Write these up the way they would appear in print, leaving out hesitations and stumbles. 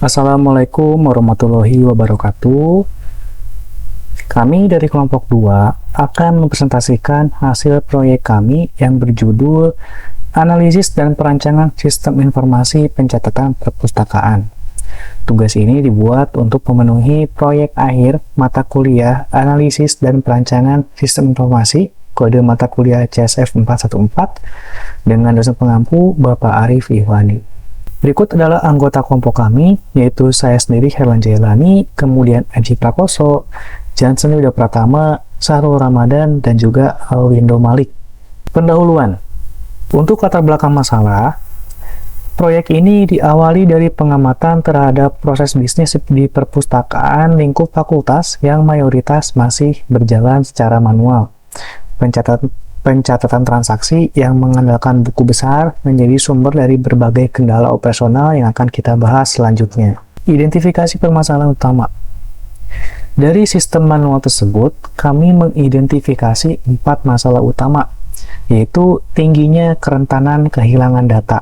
Assalamualaikum warahmatullahi wabarakatuh. Kami dari kelompok 2 akan mempresentasikan hasil proyek kami yang berjudul Analisis dan Perancangan Sistem Informasi Pencatatan Perpustakaan. Tugas ini dibuat untuk memenuhi proyek akhir mata kuliah Analisis dan Perancangan Sistem Informasi kode mata kuliah CSF 414 dengan dosen pengampu Bapak Arif Ihwani. Berikut adalah anggota kelompok kami, yaitu saya sendiri Herwan Jailani, kemudian Aji Prakoso, Jansen Yuda Pratama, Sahrul Ramadan, dan juga Alwindo Malik. Pendahuluan. Untuk latar belakang masalah, proyek ini diawali dari pengamatan terhadap proses bisnis di perpustakaan lingkup fakultas yang mayoritas masih berjalan secara manual. Pencatatan transaksi yang mengandalkan buku besar menjadi sumber dari berbagai kendala operasional yang akan kita bahas selanjutnya. Identifikasi permasalahan utama. Dari sistem manual tersebut, kami mengidentifikasi 4 masalah utama, yaitu tingginya kerentanan kehilangan data.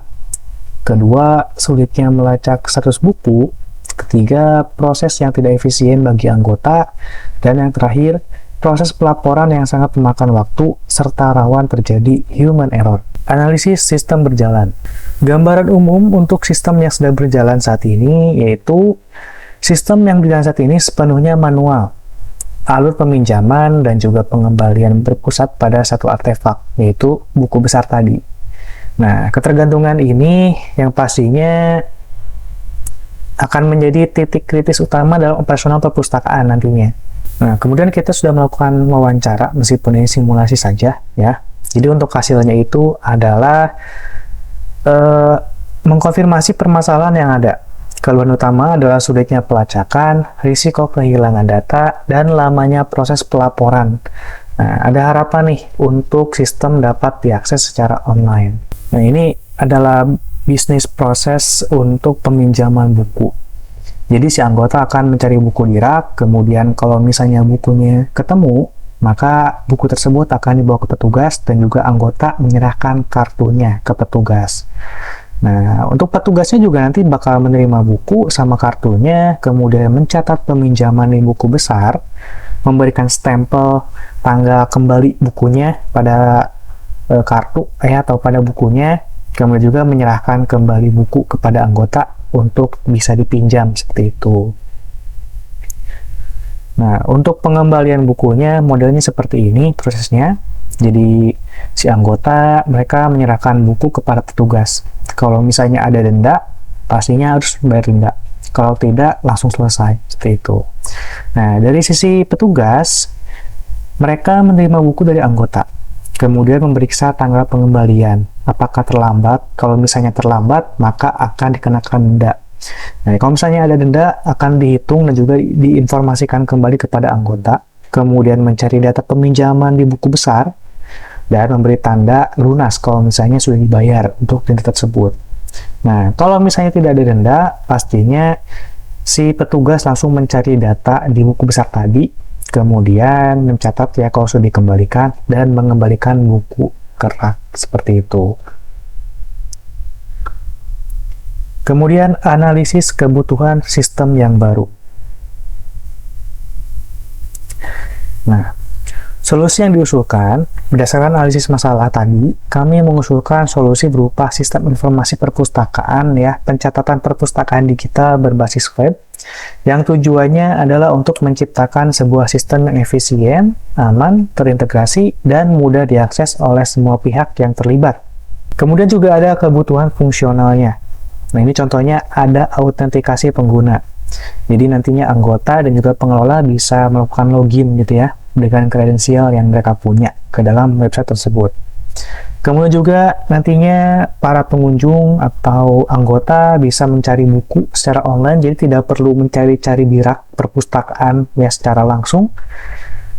Kedua, sulitnya melacak status buku. Ketiga, proses yang tidak efisien bagi anggota. Dan yang terakhir, proses pelaporan yang sangat memakan waktu, serta rawan terjadi human error. Analisis sistem berjalan. Gambaran umum untuk sistem yang sedang berjalan saat ini, yaitu sistem yang berjalan saat ini sepenuhnya manual. Alur peminjaman dan juga pengembalian berpusat pada satu artefak, yaitu buku besar tadi. Nah, ketergantungan ini yang pastinya akan menjadi titik kritis utama dalam operasional perpustakaan nantinya. Nah, kemudian kita sudah melakukan wawancara, meskipun ini simulasi saja, ya. Jadi untuk hasilnya itu adalah mengkonfirmasi permasalahan yang ada. Keluhan utama adalah sulitnya pelacakan, risiko kehilangan data, dan lamanya proses pelaporan. Nah, ada harapan nih untuk sistem dapat diakses secara online. Nah, ini adalah bisnis proses untuk peminjaman buku. Jadi si anggota akan mencari buku di rak, kemudian kalau misalnya bukunya ketemu, maka buku tersebut akan dibawa ke petugas dan juga anggota menyerahkan kartunya ke petugas. Nah, untuk petugasnya juga nanti bakal menerima buku sama kartunya, kemudian mencatat peminjaman di buku besar, memberikan stempel tanggal kembali bukunya pada kartu atau pada bukunya, kemudian juga menyerahkan kembali buku kepada anggota untuk bisa dipinjam seperti itu. Nah, untuk pengembalian bukunya modelnya seperti ini prosesnya. Jadi si anggota mereka menyerahkan buku kepada petugas. Kalau misalnya ada denda, pastinya harus bayar denda. Kalau tidak, langsung selesai seperti itu. Nah, dari sisi petugas, mereka menerima buku dari anggota. Kemudian memeriksa tanggal pengembalian. Apakah terlambat? Kalau misalnya terlambat, maka akan dikenakan denda. Nah, kalau misalnya ada denda, akan dihitung dan juga diinformasikan kembali kepada anggota. Kemudian mencari data peminjaman di buku besar, dan memberi tanda lunas kalau misalnya sudah dibayar untuk denda tersebut. Nah, kalau misalnya tidak ada denda, pastinya si petugas langsung mencari data di buku besar tadi, kemudian mencatat ya kalau sudah dikembalikan dan mengembalikan buku ke rak seperti itu. Kemudian analisis kebutuhan sistem yang baru. Nah, solusi yang diusulkan berdasarkan analisis masalah tadi, kami mengusulkan solusi berupa sistem informasi perpustakaan ya, pencatatan perpustakaan digital berbasis web, yang tujuannya adalah untuk menciptakan sebuah sistem yang efisien, aman, terintegrasi, dan mudah diakses oleh semua pihak yang terlibat. Kemudian juga ada kebutuhan fungsionalnya. Nah, ini contohnya ada autentikasi pengguna. Jadi nantinya anggota dan juga pengelola bisa melakukan login gitu ya, dengan kredensial yang mereka punya ke dalam website tersebut. Kemudian juga nantinya para pengunjung atau anggota bisa mencari buku secara online, jadi tidak perlu mencari-cari di rak perpustakaan ya secara langsung.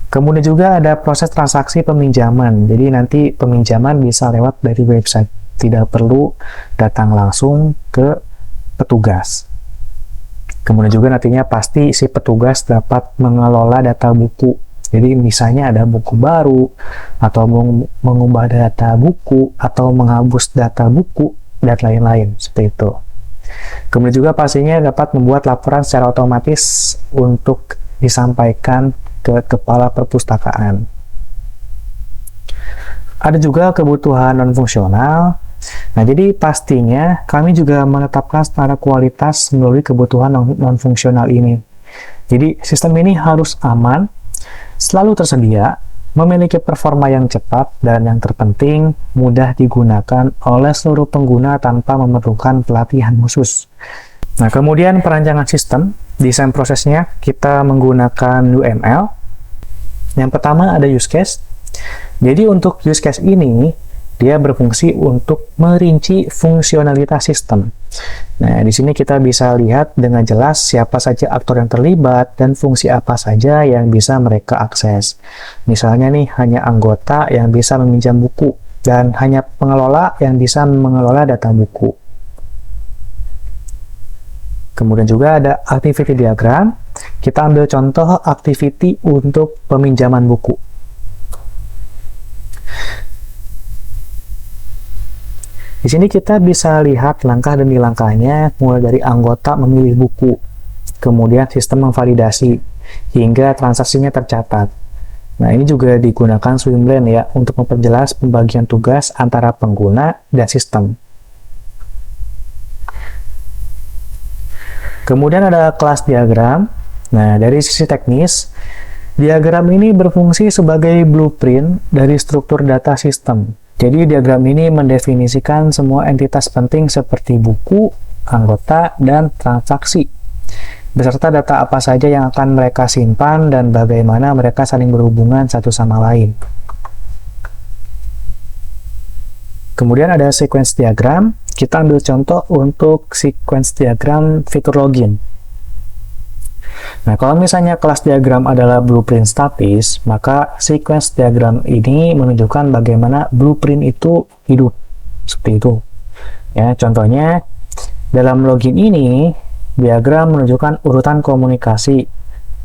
Kemudian juga ada proses transaksi peminjaman, jadi nanti peminjaman bisa lewat dari website, tidak perlu datang langsung ke petugas. Kemudian juga nantinya pasti si petugas dapat mengelola data buku. Jadi misalnya ada buku baru, atau mengubah data buku, atau menghapus data buku, dan lain-lain, seperti itu. Kemudian juga pastinya dapat membuat laporan secara otomatis untuk disampaikan ke kepala perpustakaan. Ada juga kebutuhan non-fungsional. Nah, jadi pastinya kami juga menetapkan standar kualitas melalui kebutuhan non-fungsional ini. Jadi, sistem ini harus aman, selalu tersedia, memiliki performa yang cepat, dan yang terpenting, mudah digunakan oleh seluruh pengguna tanpa memerlukan pelatihan khusus. Nah, kemudian perancangan sistem, desain prosesnya, kita menggunakan UML. Yang pertama ada use case. Jadi untuk use case ini, dia berfungsi untuk merinci fungsionalitas sistem. Nah, di sini kita bisa lihat dengan jelas siapa saja aktor yang terlibat dan fungsi apa saja yang bisa mereka akses. Misalnya nih, hanya anggota yang bisa meminjam buku dan hanya pengelola yang bisa mengelola data buku. Kemudian juga ada activity diagram. Kita ambil contoh activity untuk peminjaman buku. Di sini kita bisa lihat langkah demi langkahnya, mulai dari anggota memilih buku, kemudian sistem memvalidasi, hingga transaksinya tercatat. Nah, ini juga digunakan Swimlane ya, untuk memperjelas pembagian tugas antara pengguna dan sistem. Kemudian ada kelas diagram. Nah, dari sisi teknis, diagram ini berfungsi sebagai blueprint dari struktur data sistem. Jadi diagram ini mendefinisikan semua entitas penting seperti buku, anggota, dan transaksi, beserta data apa saja yang akan mereka simpan dan bagaimana mereka saling berhubungan satu sama lain. Kemudian ada sequence diagram. Kita ambil contoh untuk sequence diagram fitur login. Nah, kalau misalnya kelas diagram adalah blueprint statis, maka sequence diagram ini menunjukkan bagaimana blueprint itu hidup. Seperti itu. Ya, contohnya, dalam login ini, diagram menunjukkan urutan komunikasi,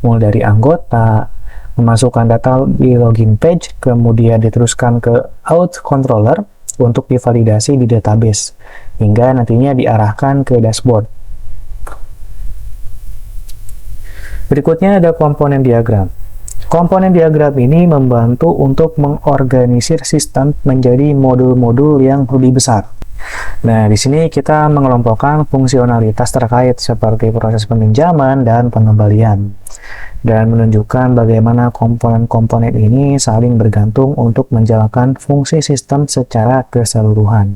mulai dari anggota, memasukkan data di login page, kemudian diteruskan ke out controller untuk divalidasi di database, hingga nantinya diarahkan ke dashboard. Berikutnya ada komponen diagram. Komponen diagram ini membantu untuk mengorganisir sistem menjadi modul-modul yang lebih besar. Nah, di sini kita mengelompokkan fungsionalitas terkait seperti proses peminjaman dan pengembalian, dan menunjukkan bagaimana komponen-komponen ini saling bergantung untuk menjalankan fungsi sistem secara keseluruhan.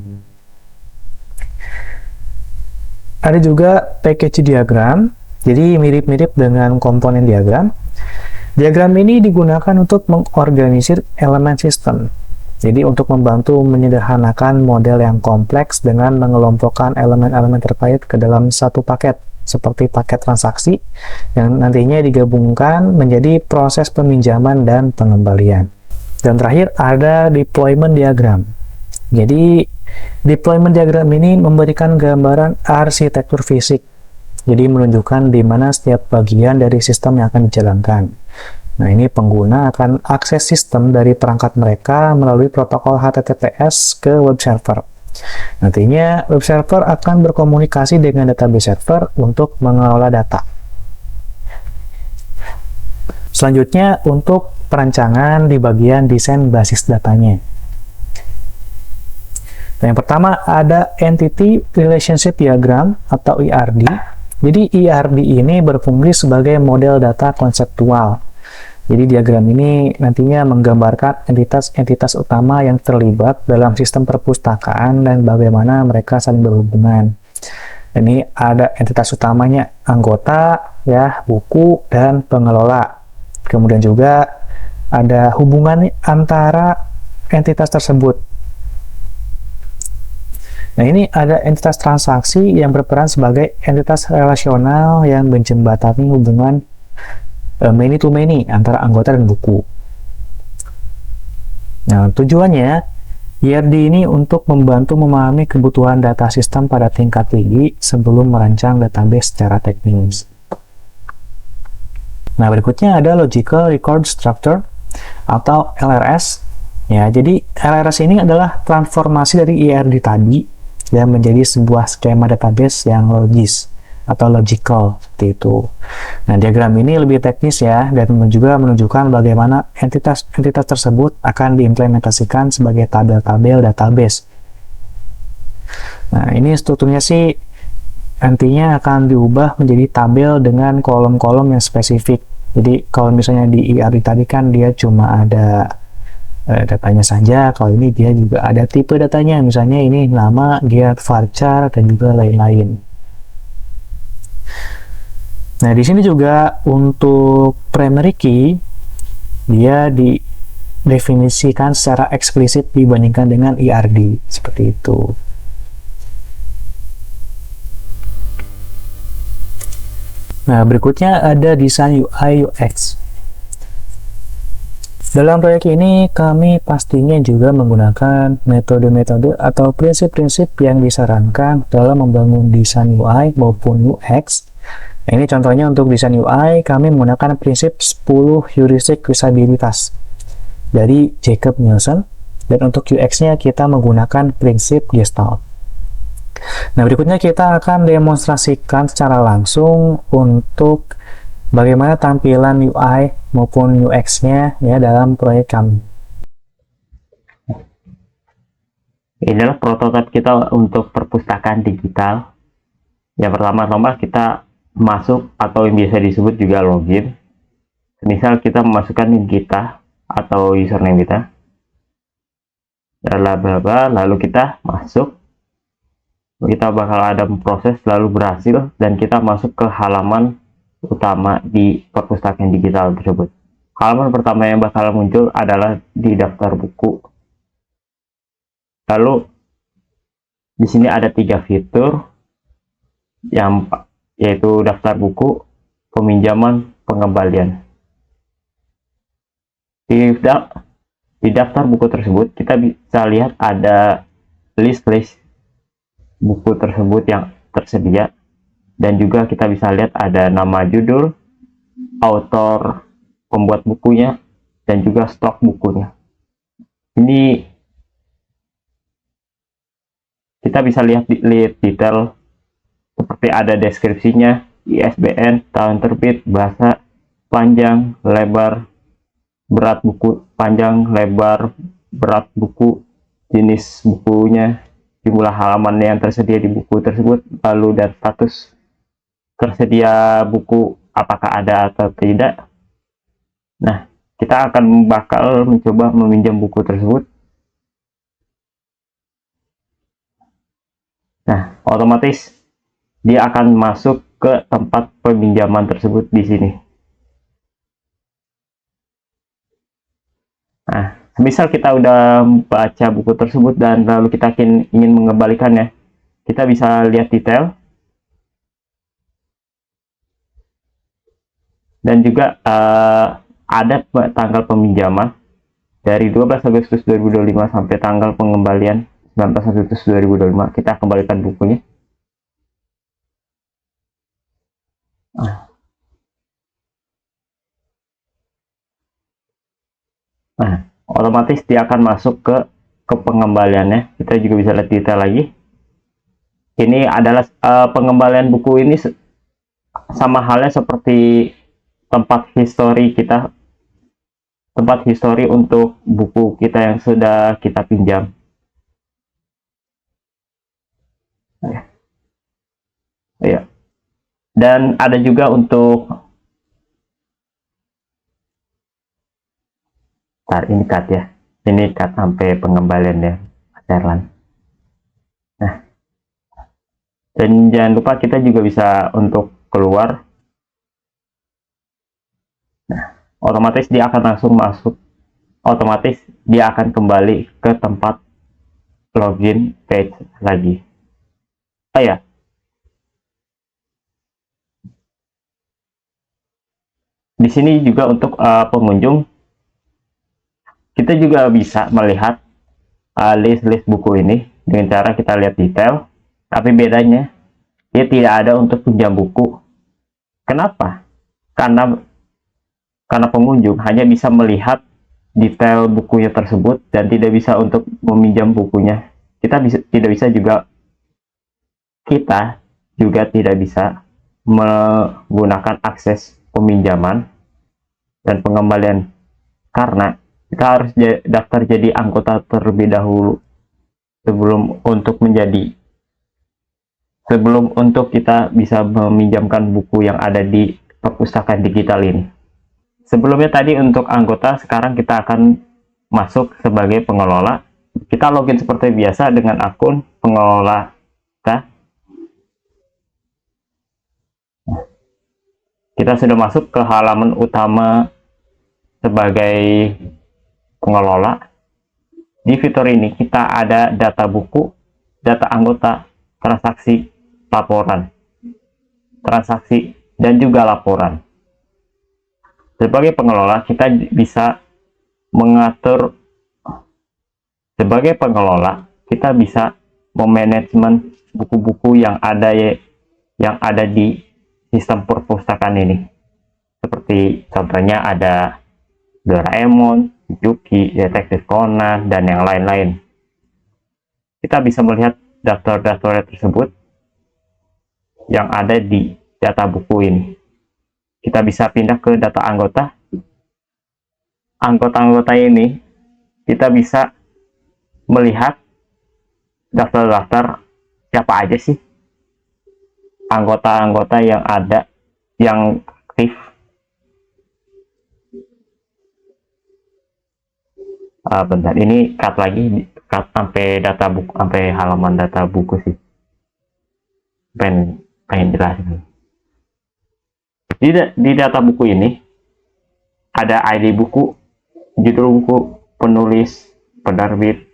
Ada juga package diagram. Jadi mirip-mirip dengan komponen diagram. Diagram ini digunakan untuk mengorganisir elemen sistem. Jadi untuk membantu menyederhanakan model yang kompleks dengan mengelompokkan elemen-elemen terkait ke dalam satu paket, seperti paket transaksi yang nantinya digabungkan menjadi proses peminjaman dan pengembalian. Dan terakhir ada deployment diagram. Jadi deployment diagram ini memberikan gambaran arsitektur fisik. Jadi menunjukkan di mana setiap bagian dari sistem yang akan dijalankan. Nah, ini pengguna akan akses sistem dari perangkat mereka melalui protokol HTTPS ke web server. Nantinya, web server akan berkomunikasi dengan database server untuk mengelola data. Selanjutnya, untuk perancangan di bagian desain basis datanya. Nah, yang pertama ada Entity Relationship Diagram atau ERD. Jadi ERD ini berfungsi sebagai model data konseptual. Jadi diagram ini nantinya menggambarkan entitas-entitas utama yang terlibat dalam sistem perpustakaan dan bagaimana mereka saling berhubungan. Ini ada entitas utamanya anggota, ya, buku, dan pengelola. Kemudian juga ada hubungan antara entitas tersebut. Nah, ini ada entitas transaksi yang berperan sebagai entitas relasional yang menjembatani hubungan many to many antara anggota dan buku. Nah, tujuannya ERD ini untuk membantu memahami kebutuhan data sistem pada tingkat tinggi sebelum merancang database secara teknis. Nah, berikutnya ada Logical Record Structure atau LRS. Ya, jadi LRS ini adalah transformasi dari ERD tadi dan menjadi sebuah skema database yang logis atau logical seperti itu. Nah, diagram ini lebih teknis ya, dan juga menunjukkan bagaimana entitas tersebut akan diimplementasikan sebagai tabel-tabel database. Nah, ini strukturnya sih nantinya akan diubah menjadi tabel dengan kolom-kolom yang spesifik. Jadi kalau misalnya di ERD tadi kan dia cuma ada datanya saja, kalau ini dia juga ada tipe datanya, misalnya ini nama, dia varchar, dan juga lain-lain. Nah, di sini juga untuk primary key, dia didefinisikan secara eksplisit dibandingkan dengan ERD, seperti itu. Nah, berikutnya ada desain UI UX. Dalam proyek ini, kami pastinya juga menggunakan metode-metode atau prinsip-prinsip yang disarankan dalam membangun desain UI maupun UX. Nah, ini contohnya untuk desain UI, kami menggunakan prinsip 10 heuristik usabilitas dari Jacob Nielsen, dan untuk UX-nya kita menggunakan prinsip Gestalt. Nah, berikutnya kita akan demonstrasikan secara langsung untuk bagaimana tampilan UI maupun UX-nya ya dalam proyek kami. Ini adalah prototipe kita untuk perpustakaan digital. Yang pertama-tama kita masuk atau yang biasa disebut juga login. Misal kita memasukkan NIM kita atau username kita. Lalu kita masuk. Kita bakal ada proses lalu berhasil dan kita masuk ke halaman utama di perpustakaan digital tersebut. Halaman pertama yang bakal muncul adalah di daftar buku. Lalu di sini ada 3 fitur yaitu daftar buku, peminjaman, pengembalian. Di daftar buku tersebut kita bisa lihat ada list buku tersebut yang tersedia, dan juga kita bisa lihat ada nama judul, author, pembuat bukunya, dan juga stok bukunya. Ini kita bisa lihat detail seperti ada deskripsinya, ISBN, tahun terbit, bahasa, panjang, lebar, berat buku, panjang, lebar, berat buku, jenis bukunya, jumlah halaman yang tersedia di buku tersebut, lalu dan status tersedia buku apakah ada atau tidak. Nah, kita akan bakal mencoba meminjam buku tersebut. Nah, otomatis dia akan masuk ke tempat peminjaman tersebut di sini. Nah, misal kita udah baca buku tersebut dan lalu kita ingin mengembalikannya, kita bisa lihat detail dan juga ada tanggal peminjaman dari 12 Agustus 2025 sampai tanggal pengembalian 19 Agustus 2025. Kita kembalikan bukunya. Nah, otomatis dia akan masuk ke pengembaliannya. Kita juga bisa lihat detail lagi. Ini adalah pengembalian buku ini sama halnya seperti tempat histori kita, tempat histori untuk buku kita yang sudah kita pinjam. Ya. Dan ada juga untuk ini cut ya, ini cut sampai pengembalian ya, Erlan. Nah, dan jangan lupa kita juga bisa untuk keluar. Nah, otomatis dia akan langsung masuk, otomatis dia akan kembali ke tempat login page lagi. Oh ya, di sini juga untuk pengunjung, kita juga bisa melihat list-list buku ini dengan cara kita lihat detail, tapi bedanya dia tidak ada untuk pinjam buku. Kenapa? Karena pengunjung hanya bisa melihat detail bukunya tersebut dan tidak bisa untuk meminjam bukunya. Kita tidak bisa juga kita juga tidak bisa menggunakan akses peminjaman dan pengembalian karena kita harus daftar jadi anggota terlebih dahulu sebelum untuk kita bisa meminjamkan buku yang ada di perpustakaan digital ini. Sebelumnya tadi untuk anggota, sekarang kita akan masuk sebagai pengelola. Kita login seperti biasa dengan akun pengelola kita. Kita sudah masuk ke halaman utama sebagai pengelola. Di fitur ini kita ada data buku, data anggota, transaksi, laporan, transaksi, dan juga laporan. Sebagai pengelola, kita bisa mengatur. Sebagai pengelola, kita bisa memanajemen buku-buku yang ada di sistem perpustakaan ini. Seperti contohnya ada Doraemon, Yuki, Detektif Conan, dan yang lain-lain. Kita bisa melihat daftar-daftar tersebut yang ada di data buku ini. Kita bisa pindah ke data anggota. Anggota-anggota ini kita bisa melihat daftar-daftar siapa aja sih anggota-anggota yang ada yang aktif. Bentar, ini cut lagi, cut sampai data buku, sampai halaman data buku sih. Pengen jelasin. Di data buku ini ada ID buku, judul buku, penulis, penerbit,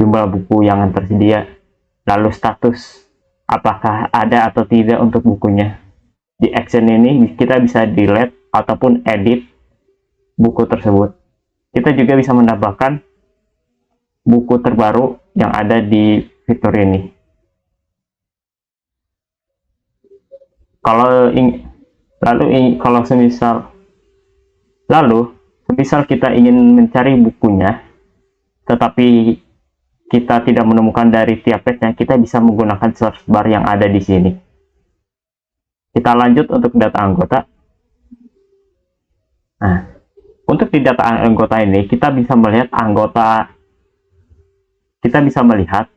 jumlah buku yang tersedia, lalu status, apakah ada atau tidak untuk bukunya. Di action ini kita bisa delete ataupun edit buku tersebut. Kita juga bisa menambahkan buku terbaru yang ada di fitur ini. Kalau semisal kita ingin mencari bukunya, tetapi kita tidak menemukan dari tiap page-nya, kita bisa menggunakan search bar yang ada di sini. Kita lanjut untuk data anggota. Nah, untuk di data anggota ini, kita bisa melihat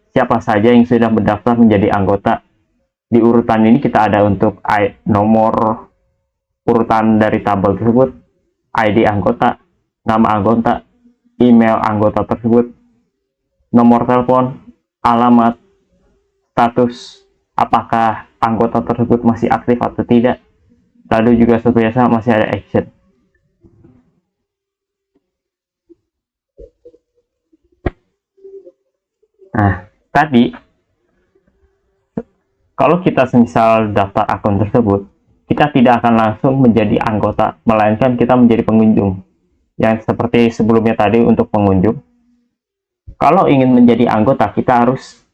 siapa saja yang sudah mendaftar menjadi anggota. Di urutan ini kita ada untuk nomor urutan dari tabel tersebut, ID anggota, nama anggota, email anggota tersebut, nomor telepon, alamat, status, apakah anggota tersebut masih aktif atau tidak, lalu juga seperti biasa masih ada action. Nah, tadi kalau kita semisal daftar akun tersebut, kita tidak akan langsung menjadi anggota, melainkan kita menjadi pengunjung. Yang seperti sebelumnya tadi untuk pengunjung. Kalau ingin menjadi anggota, kita harus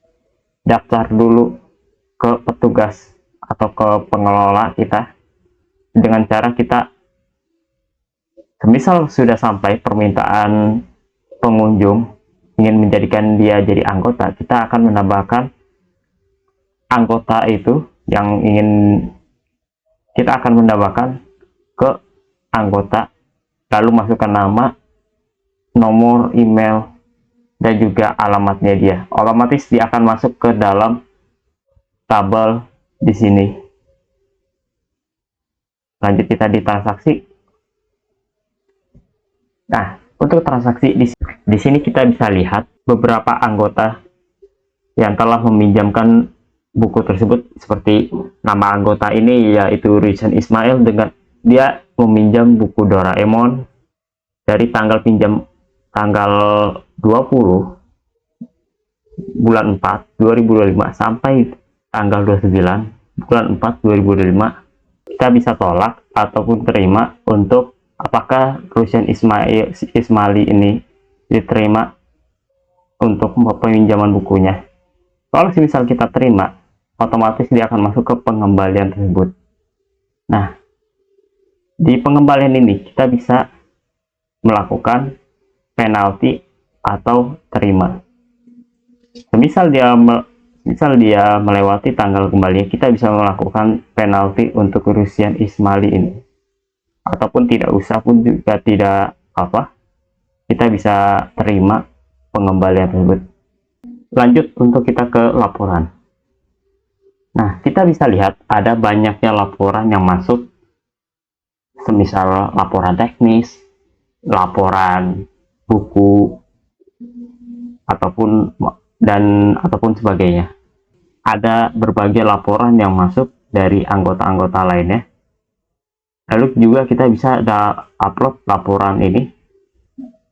daftar dulu ke petugas atau ke pengelola kita. Dengan cara kita, semisal sudah sampai permintaan pengunjung ingin menjadikan dia jadi anggota, kita akan menambahkan anggota itu yang ingin kita akan menambahkan ke anggota, lalu masukkan nama, nomor email, dan juga alamatnya dia. Otomatis dia akan masuk ke dalam tabel di sini. Lanjut kita di transaksi. Nah, untuk transaksi di sini kita bisa lihat beberapa anggota yang telah meminjamkan buku tersebut. Seperti nama anggota ini yaitu Rizan Ismail, dengan dia meminjam buku Doraemon dari tanggal 20 bulan 4 2025 sampai tanggal 29 bulan 4 2025. Kita bisa tolak ataupun terima untuk apakah Rizan Ismaili ini diterima untuk peminjaman bukunya. Kalau misal kita terima, otomatis dia akan masuk ke pengembalian tersebut. Nah, di pengembalian ini kita bisa melakukan penalti atau terima. Misal dia melewati tanggal kembalinya, kita bisa melakukan penalti untuk Rusian Ismaili ini. Ataupun tidak usah pun juga tidak apa, kita bisa terima pengembalian tersebut. Lanjut untuk kita ke laporan. Nah, kita bisa lihat ada banyaknya laporan yang masuk, semisal laporan teknis, laporan buku, ataupun sebagainya. Ada berbagai laporan yang masuk dari anggota-anggota lainnya. Lalu juga kita bisa upload laporan ini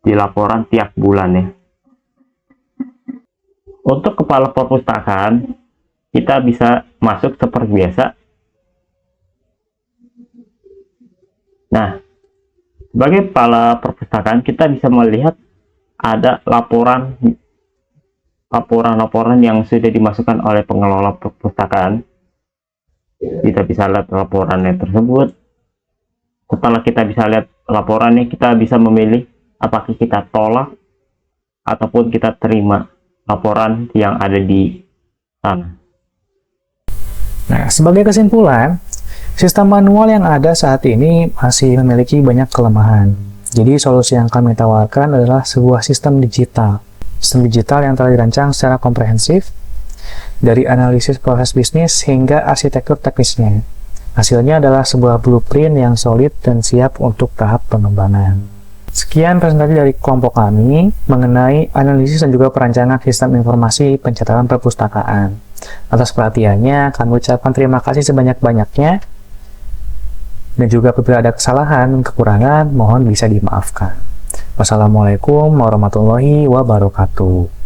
di laporan tiap bulan ya. Untuk kepala perpustakaan, kita bisa masuk seperti biasa. Nah, sebagai kepala perpustakaan, kita bisa melihat ada laporan yang sudah dimasukkan oleh pengelola perpustakaan. Kita bisa lihat laporannya tersebut. Setelah kita bisa lihat laporannya, kita bisa memilih apakah kita tolak ataupun kita terima laporan yang ada di sana. Nah, sebagai kesimpulan, sistem manual yang ada saat ini masih memiliki banyak kelemahan. Jadi, solusi yang kami tawarkan adalah sebuah sistem digital. Sistem digital yang telah dirancang secara komprehensif, dari analisis proses bisnis hingga arsitektur teknisnya. Hasilnya adalah sebuah blueprint yang solid dan siap untuk tahap pengembangan. Sekian presentasi dari kelompok kami mengenai analisis dan juga perancangan sistem informasi pencatatan perpustakaan. Atas perhatiannya, kami ucapkan terima kasih sebanyak-banyaknya. Dan juga apabila ada kesalahan dan kekurangan, mohon bisa dimaafkan. Wassalamualaikum warahmatullahi wabarakatuh.